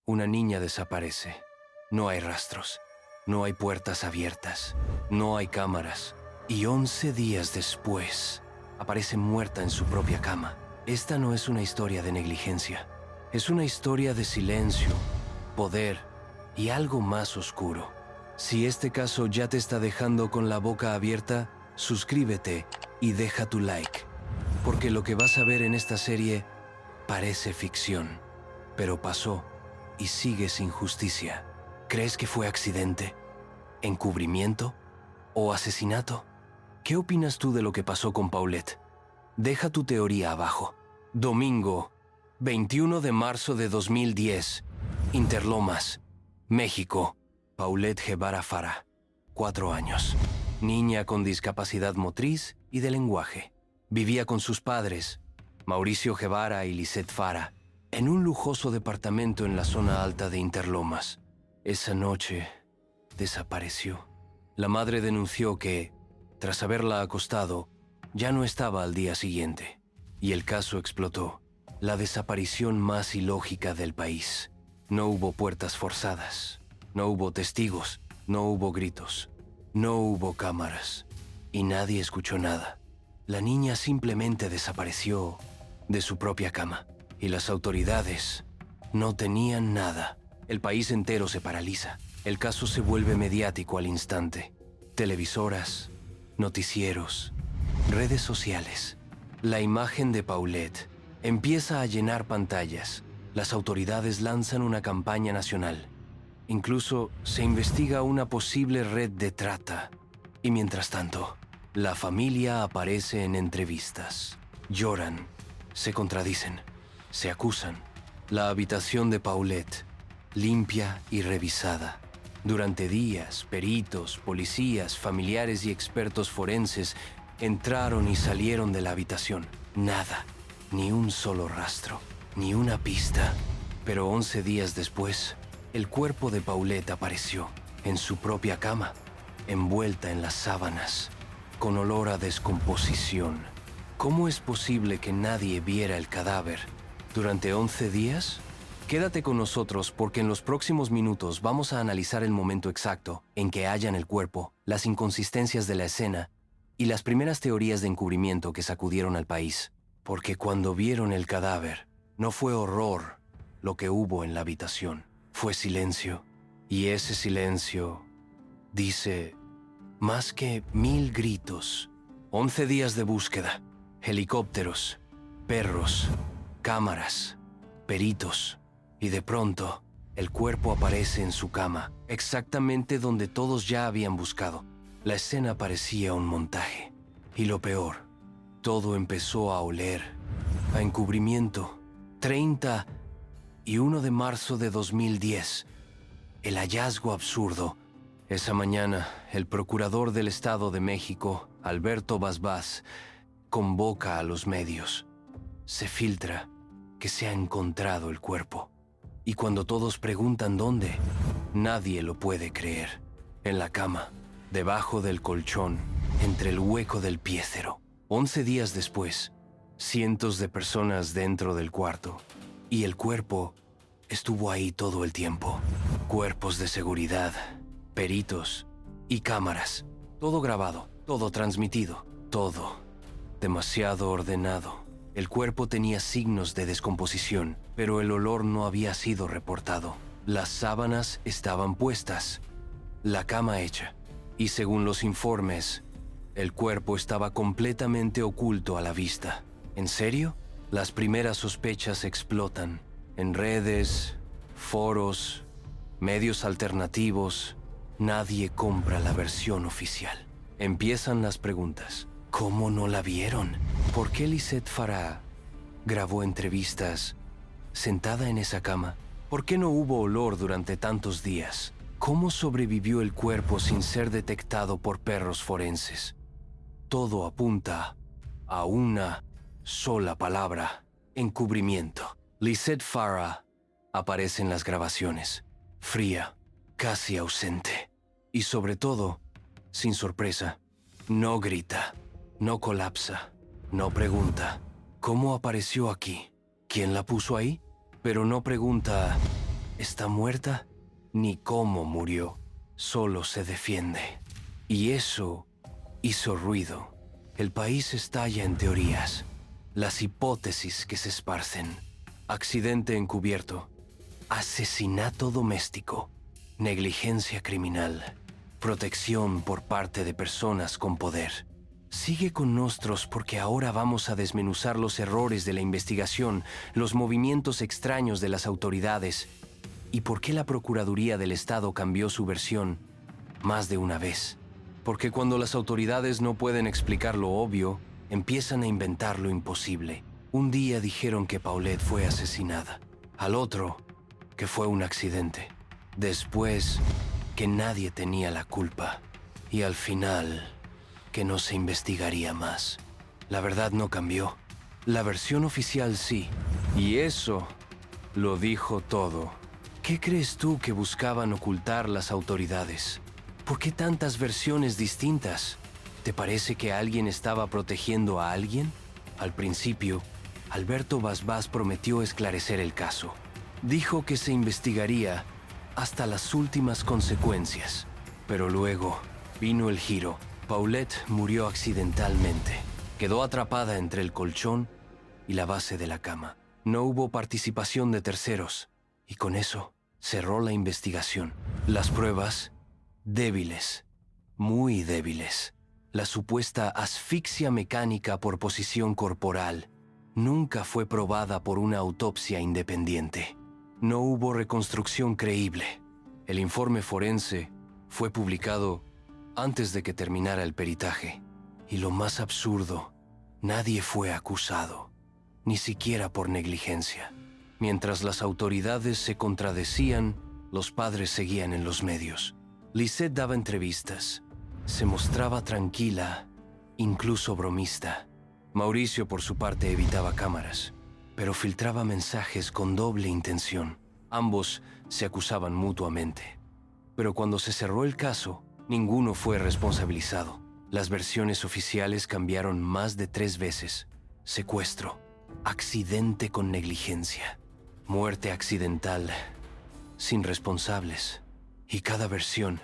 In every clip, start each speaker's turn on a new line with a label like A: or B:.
A: Una niña desaparece. No hay rastros. No hay puertas abiertas. No hay cámaras. Y 11 días después, aparece muerta en su propia cama. Esta no es una historia de negligencia. Es una historia de silencio, poder y algo más oscuro. Si este caso ya te está dejando con la boca abierta, suscríbete y deja tu like. Porque lo que vas a ver en esta serie parece ficción, pero pasó y sigue sin justicia. ¿Crees que fue accidente, encubrimiento o asesinato? ¿Qué opinas tú de lo que pasó con Paulette? Deja tu teoría abajo. Domingo, 21 de marzo de 2010, Interlomas, México. Paulette Guevara Fara, 4 años. Niña con discapacidad motriz y de lenguaje. Vivía con sus padres, Mauricio Guevara y Lisette Fara, en un lujoso departamento en la zona alta de Interlomas. Esa noche, desapareció. La madre denunció que, tras haberla acostado, ya no estaba al día siguiente. Y el caso explotó. La desaparición más ilógica del país. No hubo puertas forzadas. No hubo testigos. No hubo gritos. No hubo cámaras. Y nadie escuchó nada. La niña simplemente desapareció de su propia cama. Y las autoridades no tenían nada. El país entero se paraliza. El caso se vuelve mediático al instante. Televisoras, noticieros, redes sociales. La imagen de Paulette empieza a llenar pantallas. Las autoridades lanzan una campaña nacional. Incluso se investiga una posible red de trata. Y mientras tanto, la familia aparece en entrevistas. Lloran, se contradicen, se acusan. La habitación de Paulette, limpia y revisada. Durante días, peritos, policías, familiares y expertos forenses entraron y salieron de la habitación. Nada, ni un solo rastro, ni una pista. Pero 11 días después, el cuerpo de Paulette apareció en su propia cama, envuelta en las sábanas, con olor a descomposición. ¿Cómo es posible que nadie viera el cadáver durante 11 días? Quédate con nosotros porque en los próximos minutos vamos a analizar el momento exacto en que hallan el cuerpo, las inconsistencias de la escena y las primeras teorías de encubrimiento que sacudieron al país. Porque cuando vieron el cadáver, no fue horror lo que hubo en la habitación, fue silencio. Y ese silencio dice más que 1000 gritos. 11 días de búsqueda, helicópteros, perros, cámaras, peritos. Y de pronto, el cuerpo aparece en su cama, exactamente donde todos ya habían buscado. La escena parecía un montaje. Y lo peor, todo empezó a oler a encubrimiento. 31 de marzo de 2010. El hallazgo absurdo. Esa mañana, el procurador del Estado de México, Alberto Basbás, convoca a los medios. Se filtra que se ha encontrado el cuerpo. Y cuando todos preguntan dónde, nadie lo puede creer. En la cama, debajo del colchón, entre el hueco del piécero. 11 días después, cientos de personas dentro del cuarto. Y el cuerpo estuvo ahí todo el tiempo. Cuerpos de seguridad, peritos y cámaras. Todo grabado, todo transmitido, todo demasiado ordenado. El cuerpo tenía signos de descomposición, pero el olor no había sido reportado. Las sábanas estaban puestas, la cama hecha, y según los informes, el cuerpo estaba completamente oculto a la vista. ¿En serio? Las primeras sospechas explotan en redes, foros, medios alternativos. Nadie compra la versión oficial. Empiezan las preguntas. ¿Cómo no la vieron? ¿Por qué Lisette Fara grabó entrevistas sentada en esa cama? ¿Por qué no hubo olor durante tantos días? ¿Cómo sobrevivió el cuerpo sin ser detectado por perros forenses? Todo apunta a una sola palabra: encubrimiento. Lisette Fara aparece en las grabaciones, fría, casi ausente. Y sobre todo, sin sorpresa, no grita. No colapsa, no pregunta, ¿cómo apareció aquí? ¿Quién la puso ahí? Pero no pregunta, está muerta ni cómo murió, solo se defiende. Y eso hizo ruido. El país estalla en teorías, las hipótesis que se esparcen. Accidente encubierto, asesinato doméstico, negligencia criminal, protección por parte de personas con poder. Sigue con nosotros porque ahora vamos a desmenuzar los errores de la investigación, los movimientos extraños de las autoridades y por qué la Procuraduría del Estado cambió su versión más de una vez. Porque cuando las autoridades no pueden explicar lo obvio, empiezan a inventar lo imposible. Un día dijeron que Paulette fue asesinada, al otro que fue un accidente, después que nadie tenía la culpa y al final que no se investigaría más. La verdad no cambió. La versión oficial sí. Y eso lo dijo todo. ¿Qué crees tú que buscaban ocultar las autoridades? ¿Por qué tantas versiones distintas? ¿Te parece que alguien estaba protegiendo a alguien? Al principio, Alberto Basbás prometió esclarecer el caso. Dijo que se investigaría hasta las últimas consecuencias. Pero luego vino el giro. Paulette murió accidentalmente. Quedó atrapada entre el colchón y la base de la cama. No hubo participación de terceros. Y con eso cerró la investigación. Las pruebas, débiles, muy débiles. La supuesta asfixia mecánica por posición corporal nunca fue probada por una autopsia independiente. No hubo reconstrucción creíble. El informe forense fue publicado antes de que terminara el peritaje. Y lo más absurdo, nadie fue acusado, ni siquiera por negligencia. Mientras las autoridades se contradecían, los padres seguían en los medios. Lisette daba entrevistas. Se mostraba tranquila, incluso bromista. Mauricio, por su parte, evitaba cámaras, pero filtraba mensajes con doble intención. Ambos se acusaban mutuamente. Pero cuando se cerró el caso, ninguno fue responsabilizado. Las versiones oficiales cambiaron más de 3 veces. Secuestro, accidente con negligencia, muerte accidental, sin responsables. Y cada versión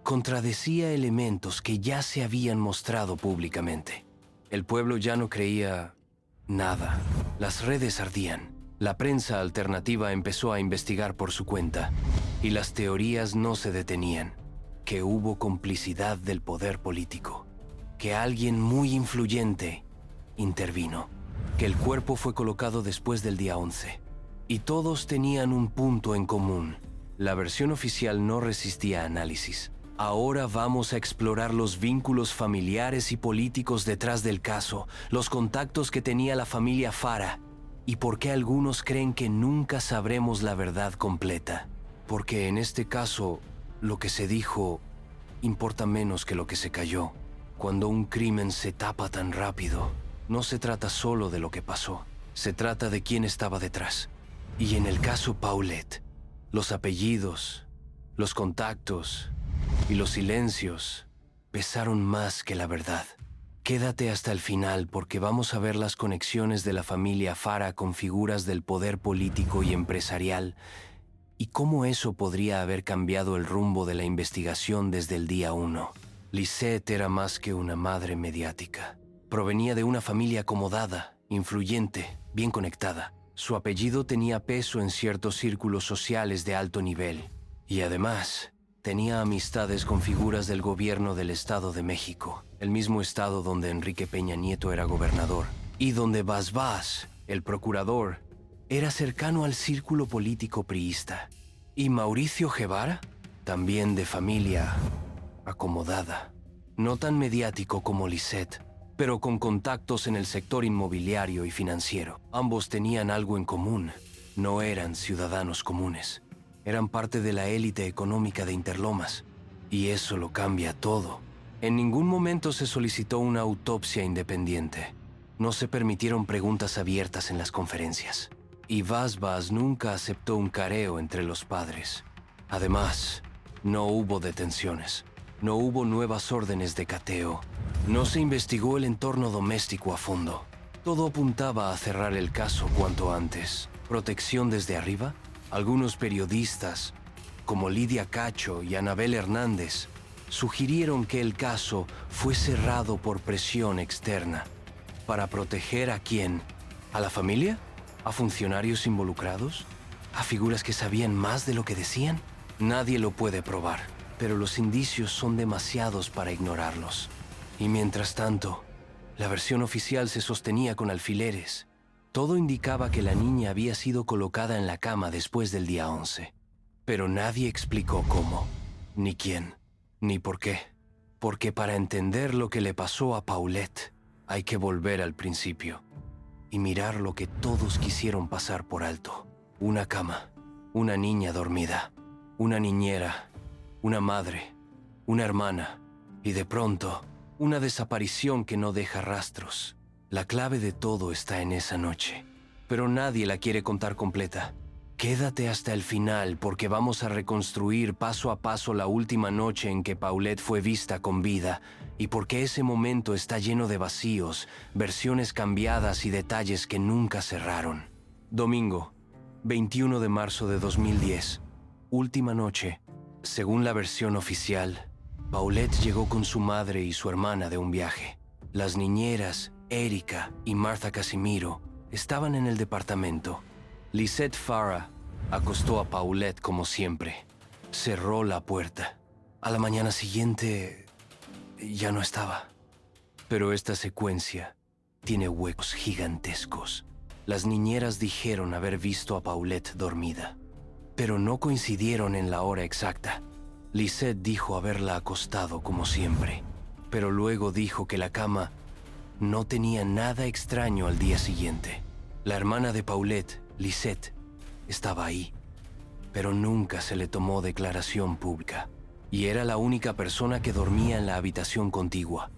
A: contradecía elementos que ya se habían mostrado públicamente. El pueblo ya no creía nada. Las redes ardían. La prensa alternativa empezó a investigar por su cuenta. Y las teorías no se detenían. Que hubo complicidad del poder político, que alguien muy influyente intervino, que el cuerpo fue colocado después del día 11. Y todos tenían un punto en común. La versión oficial no resistía análisis. Ahora vamos a explorar los vínculos familiares y políticos detrás del caso, los contactos que tenía la familia Fara, y por qué algunos creen que nunca sabremos la verdad completa. Porque en este caso, lo que se dijo importa menos que lo que se cayó. Cuando un crimen se tapa tan rápido, no se trata solo de lo que pasó, se trata de quién estaba detrás. Y en el caso Paulette, los apellidos, los contactos y los silencios pesaron más que la verdad. Quédate hasta el final porque vamos a ver las conexiones de la familia Fara con figuras del poder político y empresarial y cómo eso podría haber cambiado el rumbo de la investigación desde el día 1. Lisette era más que una madre mediática. Provenía de una familia acomodada, influyente, bien conectada. Su apellido tenía peso en ciertos círculos sociales de alto nivel. Y además, tenía amistades con figuras del gobierno del Estado de México, el mismo estado donde Enrique Peña Nieto era gobernador, y donde Basbás, el procurador, era cercano al círculo político priista. ¿Y Mauricio Guevara? También de familia acomodada. No tan mediático como Lisette, pero con contactos en el sector inmobiliario y financiero. Ambos tenían algo en común. No eran ciudadanos comunes. Eran parte de la élite económica de Interlomas. Y eso lo cambia todo. En ningún momento se solicitó una autopsia independiente. No se permitieron preguntas abiertas en las conferencias. Y Basbás nunca aceptó un careo entre los padres. Además, no hubo detenciones. No hubo nuevas órdenes de cateo. No se investigó el entorno doméstico a fondo. Todo apuntaba a cerrar el caso cuanto antes. ¿Protección desde arriba? Algunos periodistas, como Lidia Cacho y Anabel Hernández, sugirieron que el caso fue cerrado por presión externa. ¿Para proteger a quién? ¿A la familia? ¿A funcionarios involucrados? ¿A figuras que sabían más de lo que decían? Nadie lo puede probar, pero los indicios son demasiados para ignorarlos. Y mientras tanto, la versión oficial se sostenía con alfileres. Todo indicaba que la niña había sido colocada en la cama después del día 11. Pero nadie explicó cómo, ni quién, ni por qué. Porque para entender lo que le pasó a Paulette, hay que volver al principio y mirar lo que todos quisieron pasar por alto. Una cama, una niña dormida, una niñera, una madre, una hermana y de pronto, una desaparición que no deja rastros. La clave de todo está en esa noche, pero nadie la quiere contar completa. Quédate hasta el final porque vamos a reconstruir paso a paso la última noche en que Paulette fue vista con vida y porque ese momento está lleno de vacíos, versiones cambiadas y detalles que nunca cerraron. Domingo, 21 de marzo de 2010, última noche. Según la versión oficial, Paulette llegó con su madre y su hermana de un viaje. Las niñeras, Erika y Martha Casimiro, estaban en el departamento. Lisette Farah acostó a Paulette como siempre. Cerró la puerta. A la mañana siguiente ya no estaba. Pero esta secuencia tiene huecos gigantescos. Las niñeras dijeron haber visto a Paulette dormida, pero no coincidieron en la hora exacta. Lisette dijo haberla acostado como siempre, pero luego dijo que la cama no tenía nada extraño al día siguiente. La hermana de Paulette, Lisette, estaba ahí, pero nunca se le tomó declaración pública. Y era la única persona que dormía en la habitación contigua.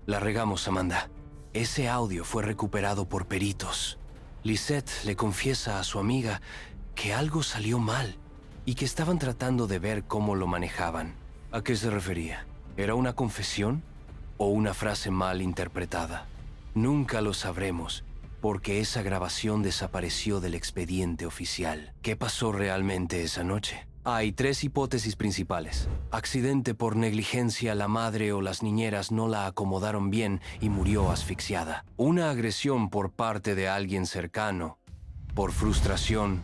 A: La regamos, Amanda. Ese audio fue recuperado por peritos. Lisette le confiesa a su amiga que algo salió mal y que estaban tratando de ver cómo lo manejaban. ¿A qué se refería? ¿Era una confesión o una frase mal interpretada? Nunca lo sabremos, porque esa grabación desapareció del expediente oficial. ¿Qué pasó realmente esa noche? Hay 3 hipótesis principales. Accidente por negligencia, la madre o las niñeras no la acomodaron bien y murió asfixiada. Una agresión por parte de alguien cercano. Por frustración,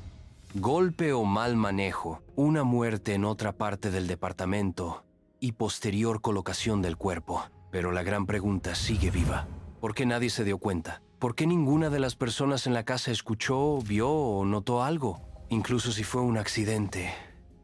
A: golpe o mal manejo, una muerte en otra parte del departamento y posterior colocación del cuerpo. Pero la gran pregunta sigue viva. ¿Por qué nadie se dio cuenta? ¿Por qué ninguna de las personas en la casa escuchó, vio o notó algo? Incluso si fue un accidente,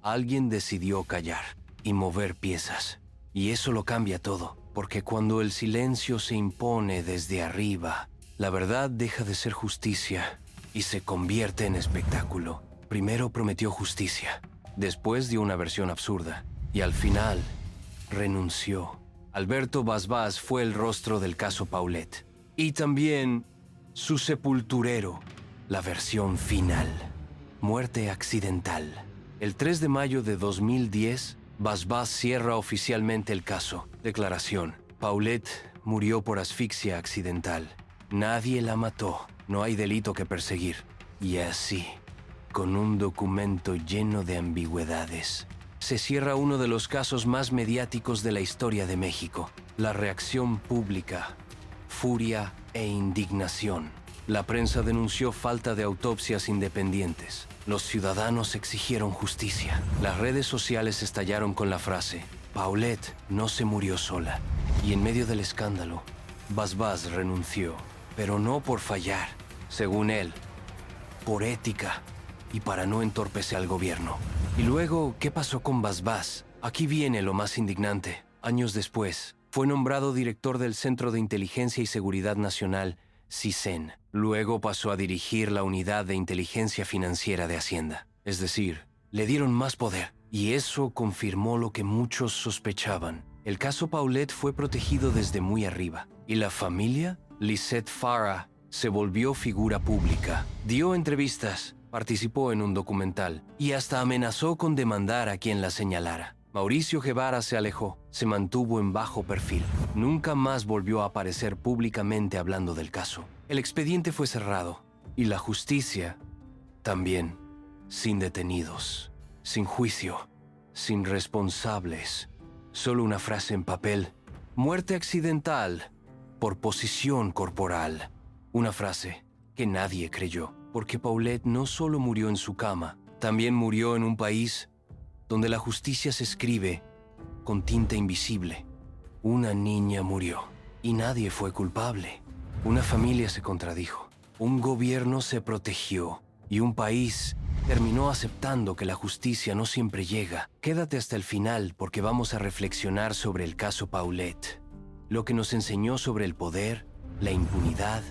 A: alguien decidió callar y mover piezas. Y eso lo cambia todo, porque cuando el silencio se impone desde arriba, la verdad deja de ser justicia y se convierte en espectáculo. Primero prometió justicia, después dio una versión absurda y al final renunció. Alberto Basbás fue el rostro del caso Paulette. Y también su sepulturero, la versión final. Muerte accidental. El 3 de mayo de 2010, Basbás cierra oficialmente el caso. Declaración. Paulette murió por asfixia accidental. Nadie la mató. No hay delito que perseguir. Y así, con un documento lleno de ambigüedades, se cierra uno de los casos más mediáticos de la historia de México. La reacción pública, furia e indignación. La prensa denunció falta de autopsias independientes. Los ciudadanos exigieron justicia. Las redes sociales estallaron con la frase: Paulette no se murió sola. Y en medio del escándalo, Basbás renunció. Pero no por fallar, según él, por ética y para no entorpecer al gobierno. Y luego, ¿qué pasó con Basbás? Aquí viene lo más indignante. Años después, fue nombrado director del Centro de Inteligencia y Seguridad Nacional, CISEN. Luego pasó a dirigir la Unidad de Inteligencia Financiera de Hacienda. Es decir, le dieron más poder. Y eso confirmó lo que muchos sospechaban. El caso Paulette fue protegido desde muy arriba. Y la familia, Lisette Farah, se volvió figura pública. Dio entrevistas, participó en un documental y hasta amenazó con demandar a quien la señalara. Mauricio Guevara se alejó, se mantuvo en bajo perfil. Nunca más volvió a aparecer públicamente hablando del caso. El expediente fue cerrado y la justicia también. sin detenidos, sin juicio, sin responsables. Solo una frase en papel. Muerte accidental por posición corporal. Una frase que nadie creyó, porque Paulette no solo murió en su cama, también murió en un país donde la justicia se escribe con tinta invisible. Una niña murió y nadie fue culpable. Una familia se contradijo, un gobierno se protegió y un país terminó aceptando que la justicia no siempre llega. Quédate hasta el final porque vamos a reflexionar sobre el caso Paulette, lo que nos enseñó sobre el poder, la impunidad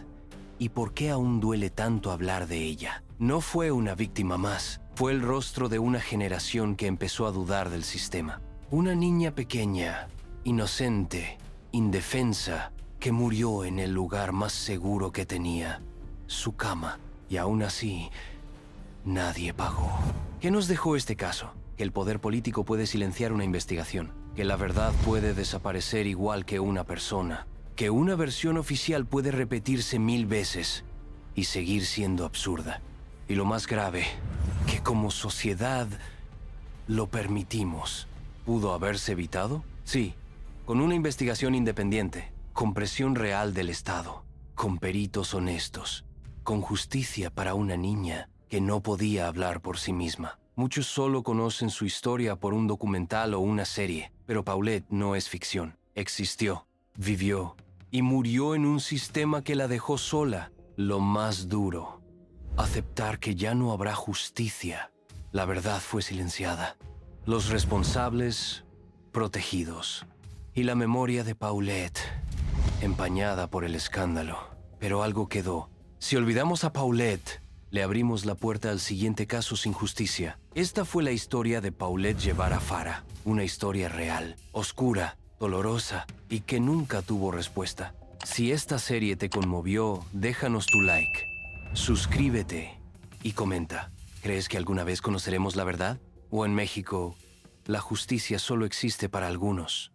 A: y por qué aún duele tanto hablar de ella. No fue una víctima más, fue el rostro de una generación que empezó a dudar del sistema. Una niña pequeña, inocente, indefensa, que murió en el lugar más seguro que tenía, su cama, y aún así, nadie pagó. ¿Qué nos dejó este caso? Que el poder político puede silenciar una investigación, que la verdad puede desaparecer igual que una persona, que una versión oficial puede repetirse 1000 veces y seguir siendo absurda. Y lo más grave, que como sociedad lo permitimos. ¿Pudo haberse evitado? Sí, con una investigación independiente, con presión real del Estado, con peritos honestos, con justicia para una niña que no podía hablar por sí misma. Muchos solo conocen su historia por un documental o una serie, pero Paulette no es ficción. Existió, vivió y murió en un sistema que la dejó sola. Lo más duro, aceptar que ya no habrá justicia. La verdad fue silenciada. Los responsables protegidos. Y la memoria de Paulette empañada por el escándalo. Pero algo quedó. Si olvidamos a Paulette, le abrimos la puerta al siguiente caso sin justicia. Esta fue la historia de Paulette Guevara Fara. Una historia real, oscura, dolorosa y que nunca tuvo respuesta. Si esta serie te conmovió, déjanos tu like, suscríbete y comenta. ¿Crees que alguna vez conoceremos la verdad? ¿O en México, la justicia solo existe para algunos?